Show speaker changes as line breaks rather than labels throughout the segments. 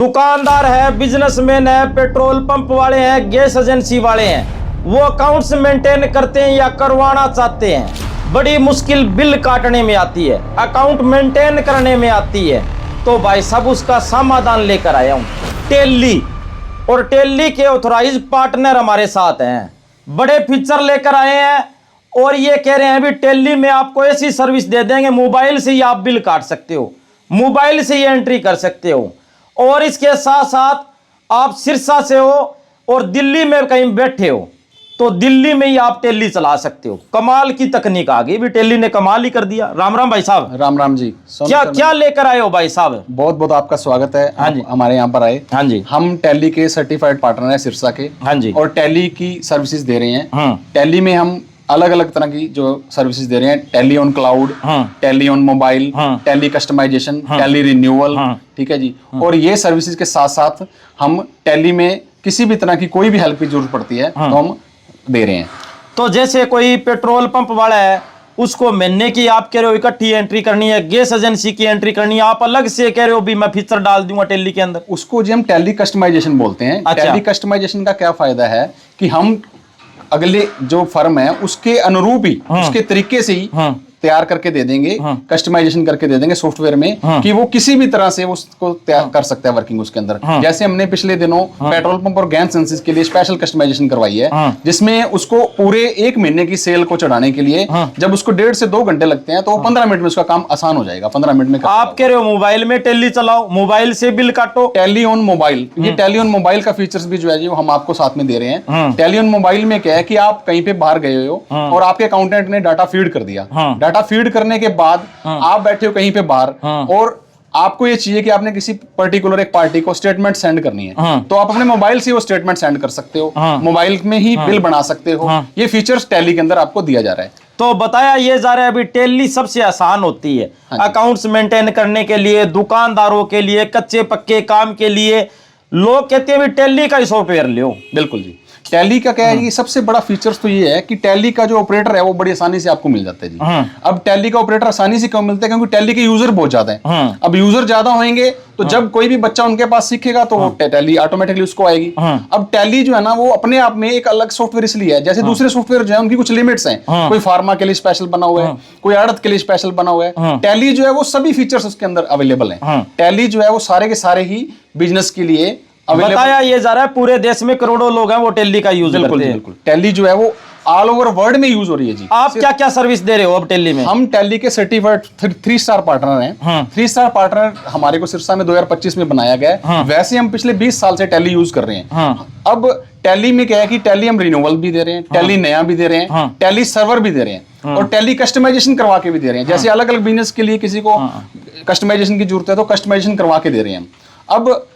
दुकानदार है, बिजनेसमैन है, पेट्रोल पंप वाले हैं, गैस एजेंसी वाले हैं, वो अकाउंट्स मेंटेन करते हैं या करवाना चाहते हैं, बड़ी मुश्किल बिल काटने में आती है, अकाउंट मेंटेन करने में आती है, तो भाई साहब उसका समाधान लेकर आया हूँ टेली। और टेली के ऑथराइज पार्टनर हमारे साथ हैं, बड़े फीचर लेकर आए हैं और ये कह रहे हैं भी टेली में आपको ऐसी सर्विस दे देंगे, मोबाइल से ही आप बिल काट सकते हो, मोबाइल से ही एंट्री कर सकते हो, और इसके साथ साथ आप सिरसा से हो और दिल्ली में कहीं बैठे हो तो दिल्ली में ही आप टेली चला सकते हो। कमाल की तकनीक आ गई भी, टेली ने कमाल ही कर दिया। राम राम भाई साहब।
राम राम जी।
क्या क्या लेकर आए हो भाई साहब?
बहुत बहुत आपका स्वागत है।
हाँ जी,
हमारे यहाँ पर आए।
हाँ जी,
हम टेली के सर्टिफाइड पार्टनर हैं सिरसा के।
हाँ जी,
और टेली की सर्विसेज दे रहे हैं।
हाँ,
टेली में हम अलग अलग तरह की जो सर्विसेज दे रहे हैं, टेली ऑन क्लाउड,
हाँ,
टेली ऑन मोबाइल,
हाँ,
टेली कस्टमाइजेशन,
हाँ,
टेली रिन्यूअल,
हाँ,
ठीक है जी। और ये सर्विसेज के साथ साथ हम टेली में किसी भी तरह की कोई भी हेल्प की जरूरत पड़ती है तो हम दे रहे हैं।
तो जैसे कोई पेट्रोल पंप वाला है, उसको महीने की आप कह रहे हो इकट्ठी एंट्री करनी है, गैस एजेंसी की एंट्री करनी है, आप अलग से कह रहे हो भी मैं फीचर डाल दूंगा टेली के अंदर,
उसको जी हम टेली कस्टमाइजेशन बोलते हैं।
अच्छा।
टेली कस्टमाइजेशन का क्या फायदा है कि हम अगले जो फर्म है उसके अनुरूप ही, उसके तरीके से ही तैयार करके दे देंगे, कस्टमाइजेशन करके दे देंगे सॉफ्टवेयर में, कि वो किसी भी तरह से उसको तैयार कर सकता है वर्किंग उसके अंदर। जैसे हमने पिछले दिनों पेट्रोल पंप और गैस एजेंसीज के लिए स्पेशल कस्टमाइजेशन करवाई है, जिसमें उसको पूरे 1 महीने की सेल को चढ़ाने के लिए जब उसको 1.5 से 2 घंटे लगते हैं तो 15 मिनट में उसका काम आसान हो जाएगा। 15 मिनट में
आप कह रहे हो मोबाइल में टेली चलाओ, मोबाइल से बिल काटो।
टेली ऑन मोबाइल, ये टेली ऑन मोबाइल का फीचर्स भी जो है जी वो हम आपको साथ में दे रहे हैं। टेली ऑन मोबाइल में क्या है कि आप कहीं पे बाहर गए हो और आपके अकाउंटेंट ने डाटा फीड कर दिया, डाटा फीड करने के बाद आप बैठे हो कहीं पे बाहर और आपको ये चाहिए कि आपने किसी पर्टिकुलर एक पार्टी को स्टेटमेंट सेंड करनी है, तो आप अपने मोबाइल से वो स्टेटमेंट सेंड कर सकते हो, मोबाइल में ही बिल बना सकते हो। ये फीचर्स टेली के अंदर आपको दिया जा रहा है।
तो बताया ये जा रहा है अभी टेली सबसे आसान होती है अकाउंट्स मेंटेन करने के लिए, दुकानदारों के लिए, कच्चे पक्के काम के लिए। लोग कहते हैं भी टेली का ही सॉफ्टवेयर लो।
बिल्कुल जी। टेली का क्या है कि सबसे बड़ा फीचर्स तो ये है कि टेली का जो ऑपरेटर है वो बड़ी आसानी से आपको मिल जाता है जी। अब टेली का ऑपरेटर आसानी से क्यों मिलता है? क्योंकि टेली के यूजर बहुत ज्यादा हैं। अब यूजर ज्यादा होंगे तो जब कोई भी बच्चा उनके पास सीखेगा तो टेली ऑटोमेटिकली उसको आएगी। अब टेली जो है ना वो अपने आप में एक अलग सॉफ्टवेयर इसलिए है, जैसे दूसरे सॉफ्टवेयर जो है उनकी कुछ लिमिट्स हैं। कोई फार्मा के लिए स्पेशल बना हुआ है, कोई आड़त के लिए स्पेशल बना हुआ है। टेली जो है वो सभी फीचर्स उसके अंदर अवेलेबल है। टेली जो है वो सारे के सारे ही बिजनेस के लिए
बताया ये जा रहा है पूरे देश में करोड़ों लोग हैं वो टेली का यूज करते हैं।
बिल्कुल। टेली जो है वो ऑल ओवर वर्ल्ड में यूज हो रही है जी।
आप क्या क्या सर्विस दे रहे हो अब टेली में?
हम टेली के सर्टिफाइड 3 स्टार पार्टनर हैं। 3 स्टार पार्टनर हमारे को सिरसा में 2025 में बनाया गया है। वैसे हम पिछले 20 साल से टेली यूज कर रहे हैं। अब टेली में क्या है कि टेली हम रिन्यूअल भी दे रहे हैं, टेली नया भी दे रहे हैं, टेली सर्वर भी दे रहे हैं, और टेली कस्टमाइजेशन करवा के भी दे रहे हैं। जैसे अलग अलग बिजनेस के लिए किसी को कस्टमाइजेशन की जरूरत है तो कस्टमाइजेशन करवा के दे रहे हैं। अब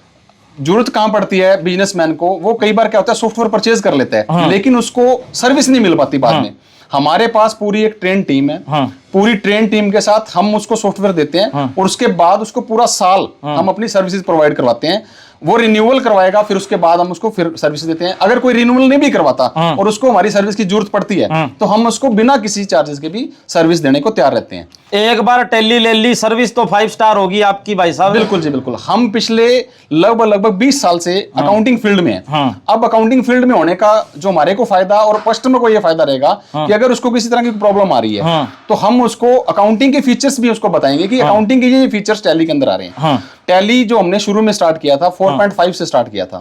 जरूरत कहां पड़ती है बिजनेसमैन को, वो कई बार क्या होता है सॉफ्टवेयर परचेज कर लेता है, लेकिन उसको सर्विस नहीं मिल पाती बाद में। हमारे पास पूरी एक ट्रेन टीम है, पूरी ट्रेन टीम के साथ हम उसको सॉफ्टवेयर देते हैं और उसके बाद उसको पूरा साल हम अपनी सर्विसेज प्रोवाइड करवाते हैं। वो रिन्यूअल करवाएगा, फिर उसके बाद हम उसको फिर सर्विस देते हैं। अगर कोई रिन्यूअल नहीं भी करवाता और उसको हमारी सर्विस की जरूरत पड़ती है तो हम उसको बिना किसी चार्जेस के भी सर्विस देने को तैयार रहते हैं।
एक बार टेली ले ली सर्विस तो 5 स्टार होगी आपकी भाई साहब।
बिल्कुल जी बिल्कुल। हम पिछले लगभग 20 साल से अकाउंटिंग फील्ड में हैं। अब अकाउंटिंग फील्ड में होने का जो हमारे को फायदा और कस्टमर को ये फायदा रहेगा कि अगर उसको किसी तरह की प्रॉब्लम आ रही है तो हम उसको अकाउंटिंग के फीचर्स भी उसको बताएंगे कि अकाउंटिंग के ये फीचर्स टेली के अंदर आ रहे हैं। टेली जो हमने शुरू में स्टार्ट किया था 4.5 से स्टार्ट किया था।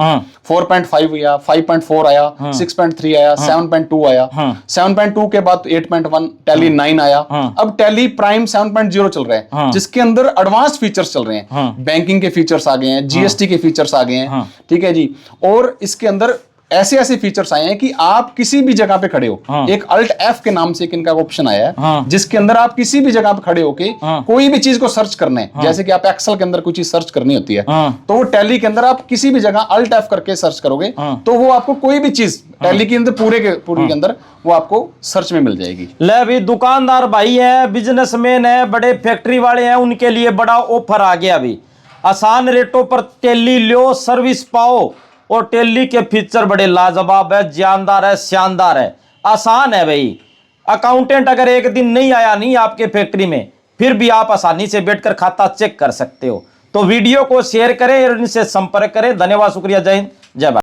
4.5 आया, 5.4 आया, 6.3 आया, 7.2 आया, 7.2 के बाद 8.1, टेली 9 आया। अब टेली प्राइम 7.0 चल रहा है, जिसके अंदर एडवांस फीचर्स चल रहे हैं। बैंकिंग के फीचर्स आ गए हैं, जीएसटी के फीचर्स आ गए हैं, ठीक है जी। और इसके अंदर ऐसे ऐसे फीचर्स आए हैं कि आप किसी भी जगह पे खड़े हो, एक अल्ट एफ के नाम से एक इनका ऑप्शन आया है, जिसके अंदर आप किसी भी जगह पे खड़े होके कोई भी चीज को सर्च करना है, जैसे कि आप एक्सेल के अंदर कोई चीज सर्च करनी होती है तो वो टेली के अंदर आप किसी भी जगह अल्ट एफ करके सर्च करोगे तो वो आपको कोई भी चीज टेली के अंदर पूरे के अंदर वो आपको सर्च में मिल जाएगी।
ले भी दुकानदार भाई है, बिजनेसमैन है, बड़े फैक्ट्री वाले हैं, उनके लिए बड़ा ऑफर आ गया अभी। आसान रेटों पर टेली लो, सर्विस पाओ, और टेली के फीचर बड़े लाजवाब है, जानदार है, शानदार है, आसान है भाई। अकाउंटेंट अगर एक दिन नहीं आया नहीं आपके फैक्ट्री में, फिर भी आप आसानी से बैठकर खाता चेक कर सकते हो। तो वीडियो को शेयर करें और इनसे संपर्क करें। धन्यवाद, शुक्रिया, जय हिंद, जय भारत।